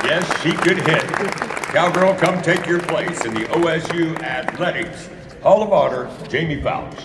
Yes, she could hit. Cowgirl, come take your place in the OSU Athletics Hall of Honor, Jaime Foutch.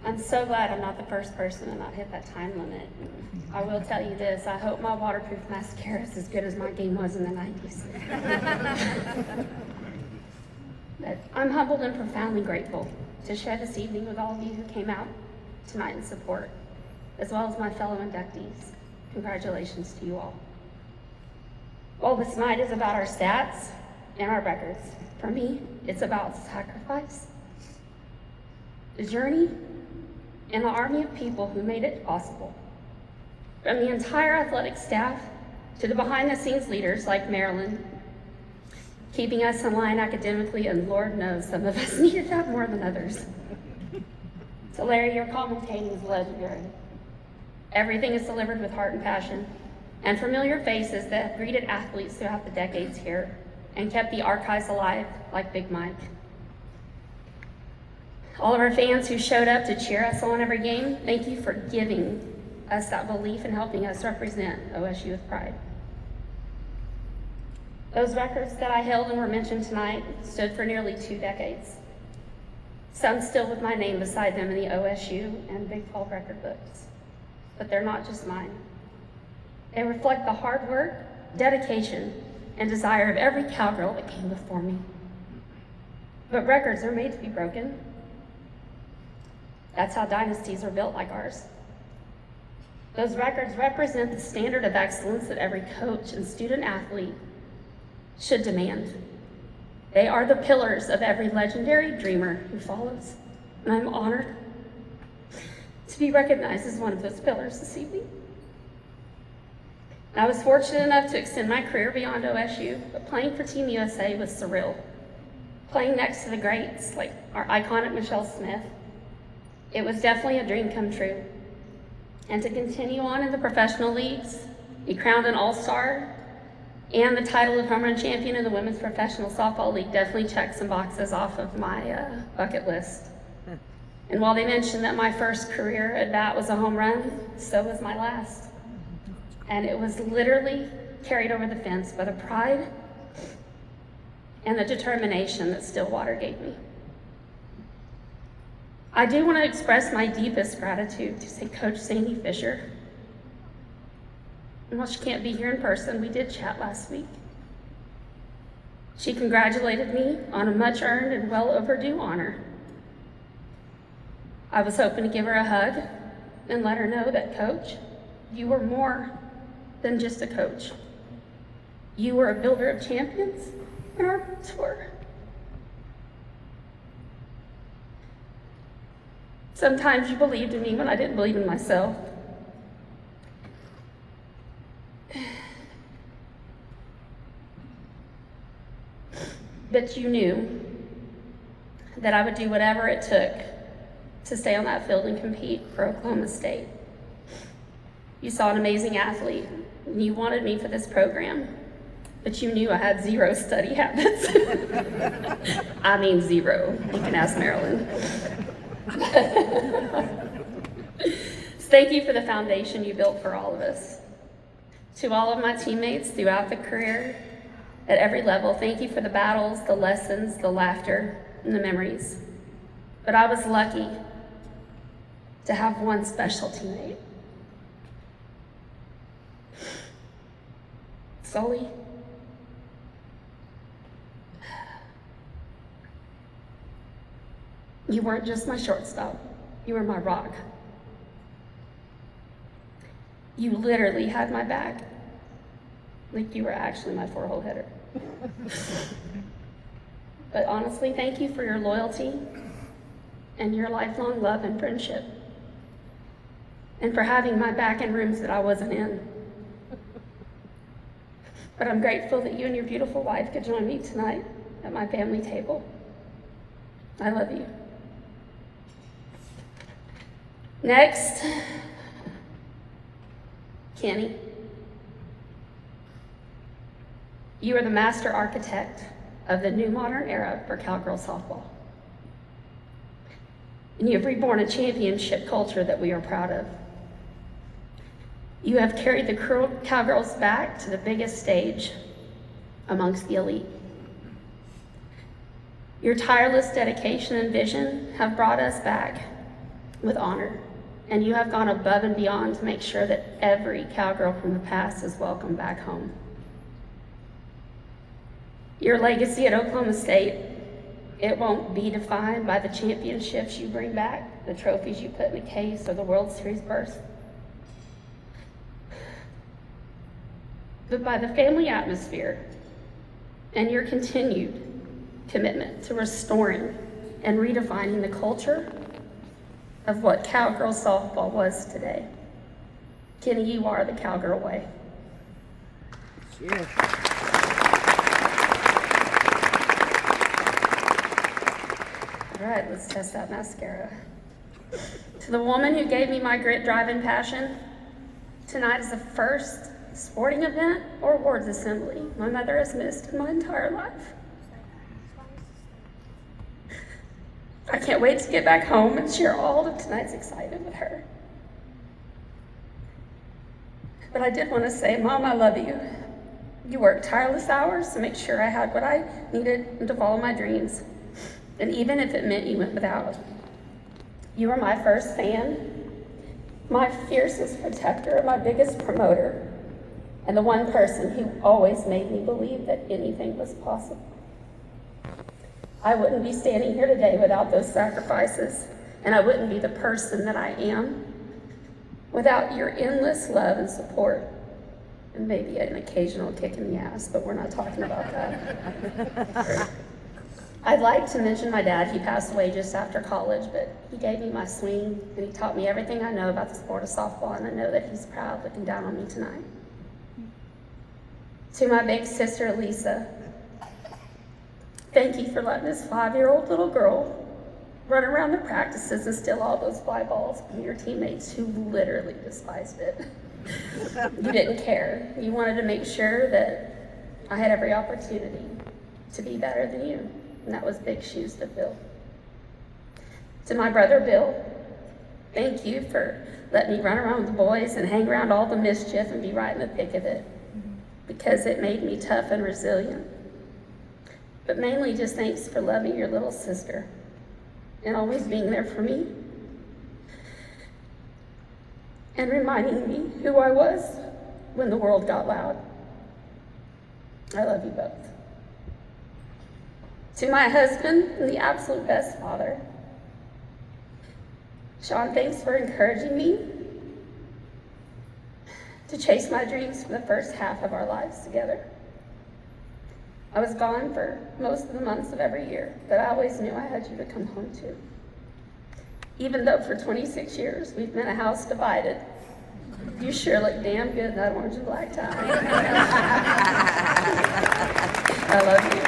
I'm so glad I'm not the first person to not hit that time limit. I will tell you this, I hope my waterproof mascara is as good as my game was in the 90s. But I'm humbled and profoundly grateful to share this evening with all of you who came out tonight in support, as well as my fellow inductees. Congratulations to you all. Well, this night is about our stats and our records. For me, it's about sacrifice, the journey, and the army of people who made it possible. From the entire athletic staff to the behind-the-scenes leaders like Marilyn, keeping us in line academically, and Lord knows some of us needed that more than others. So Larry, your commentating is legendary. Everything is delivered with heart and passion, and familiar faces that have greeted athletes throughout the decades here and kept the archives alive like Big Mike. All of our fans who showed up to cheer us on every game, thank you for giving us that belief and helping us represent OSU with pride. Those records that I held and were mentioned tonight stood for nearly 2 decades. Some still with my name beside them in the OSU and Big 12 record books. But they're not just mine. They reflect the hard work, dedication, and desire of every cowgirl that came before me. But records are made to be broken. That's how dynasties are built like ours. Those records represent the standard of excellence that every coach and student athlete should demand. They are the pillars of every legendary dreamer who follows. And I'm honored to be recognized as one of those pillars this evening. I was fortunate enough to extend my career beyond OSU, but playing for Team USA was surreal. Playing next to the greats like our iconic Michelle Smith, it was definitely a dream come true. And to continue on in the professional leagues, be crowned an all-star, and the title of home run champion in the Women's Professional Softball League definitely checked some boxes off of my bucket list. And while they mentioned that my first career at bat was a home run, so was my last. And it was literally carried over the fence by the pride and the determination that Stillwater gave me. I do want to express my deepest gratitude to Coach Sandy Fisher. And while she can't be here in person, we did chat last week. She congratulated me on a much earned and well overdue honor. I was hoping to give her a hug and let her know that, Coach, you were more than just a coach. You were a builder of champions and our mentor. Sometimes you believed in me when I didn't believe in myself. But you knew that I would do whatever it took to stay on that field and compete for Oklahoma State. You saw an amazing athlete, and you wanted me for this program, but you knew I had zero study habits. I mean zero. You can ask Marilyn. Thank you for the foundation you built for all of us. To all of my teammates throughout the career, at every level, thank you for the battles, the lessons, the laughter, and the memories. But I was lucky to have one special teammate. Sully. You weren't just my shortstop, you were my rock. You literally had my back, like you were actually my 4-hole hitter. But honestly, thank you for your loyalty and your lifelong love and friendship, and for having my back in rooms that I wasn't in. But I'm grateful that you and your beautiful wife could join me tonight at my family table. I love you. Next, Kenny. You are the master architect of the new modern era for cowgirl softball. And you have reborn a championship culture that we are proud of. You have carried the cowgirls back to the biggest stage amongst the elite. Your tireless dedication and vision have brought us back with honor, and you have gone above and beyond to make sure that every cowgirl from the past is welcome back home. Your legacy at Oklahoma State, it won't be defined by the championships you bring back, the trophies you put in a case, or the World Series berth, but by the family atmosphere and your continued commitment to restoring and redefining the culture of what cowgirl softball was today. Kenny, you are the cowgirl way. Yeah. All right, let's test that mascara. To the woman who gave me my grit, drive, and passion, tonight is the first sporting event or awards assembly my mother has missed in my entire life. I can't wait to get back home and share all of tonight's excitement with her. But I did want to say, Mom, I love you. You worked tireless hours to make sure I had what I needed and to follow my dreams. And even if it meant you went without, you were my first fan, my fiercest protector, my biggest promoter, and the one person who always made me believe that anything was possible. I wouldn't be standing here today without those sacrifices, and I wouldn't be the person that I am without your endless love and support, and maybe an occasional kick in the ass, but we're not talking about that. I'd like to mention my dad. He passed away just after college, but he gave me my swing, and he taught me everything I know about the sport of softball, and I know that he's proud looking down on me tonight. To my big sister, Lisa, thank you for letting this 5-year-old little girl run around the practices and steal all those fly balls from your teammates who literally despised it. You didn't care. You wanted to make sure that I had every opportunity to be better than you, and that was big shoes to fill. To my brother, Bill, thank you for letting me run around with the boys and hang around all the mischief and be right in the thick of it, because it made me tough and resilient. But mainly just thanks for loving your little sister and always being there for me and reminding me who I was when the world got loud. I love you both. To my husband and the absolute best father, Sean, thanks for encouraging me to chase my dreams for the first half of our lives together. I was gone for most of the months of every year, but I always knew I had you to come home to. Even though for 26 years we've been a house divided, you sure look damn good in that orange and black tie. I love you.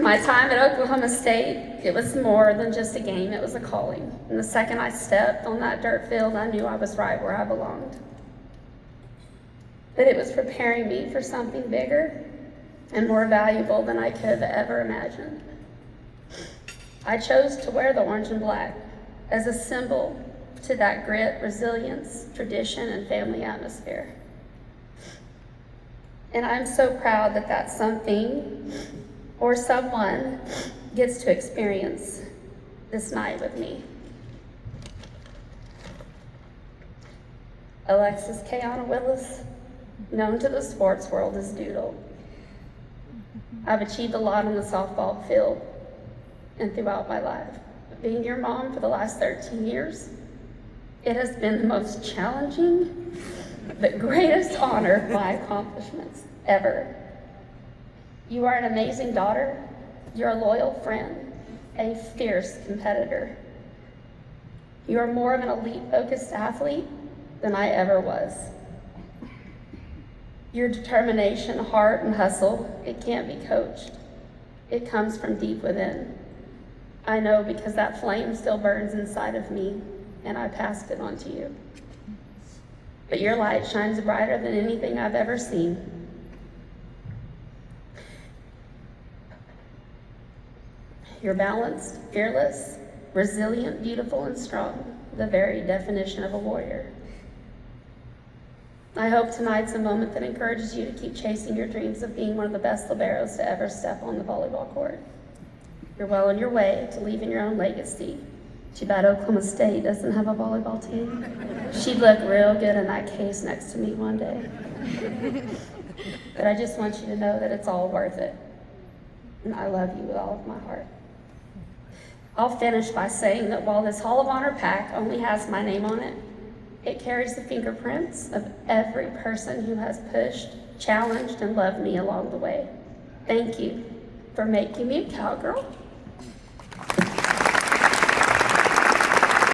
My time at Oklahoma State, it was more than just a game, it was a calling. And the second I stepped on that dirt field, I knew I was right where I belonged. That it was preparing me for something bigger and more valuable than I could have ever imagined. I chose to wear the orange and black as a symbol to that grit, resilience, tradition, and family atmosphere. And I'm so proud that that's something or someone gets to experience this night with me. Alexis Kayana Willis, known to the sports world as Doodle. I've achieved a lot on the softball field and throughout my life. Being your mom for the last 13 years, it has been the most challenging, but greatest honor of my accomplishments ever. You are an amazing daughter, you're a loyal friend, a fierce competitor. You are more of an elite-focused athlete than I ever was. Your determination, heart, and hustle, it can't be coached. It comes from deep within. I know because that flame still burns inside of me, and I passed it on to you. But your light shines brighter than anything I've ever seen. You're balanced, fearless, resilient, beautiful, and strong, the very definition of a warrior. I hope tonight's a moment that encourages you to keep chasing your dreams of being one of the best liberos to ever step on the volleyball court. You're well on your way to leaving your own legacy. Too bad Oklahoma State doesn't have a volleyball team. She'd look real good in that case next to me one day. But I just want you to know that it's all worth it. And I love you with all of my heart. I'll finish by saying that while this Hall of Honor pack only has my name on it, it carries the fingerprints of every person who has pushed, challenged, and loved me along the way. Thank you for making me a cowgirl.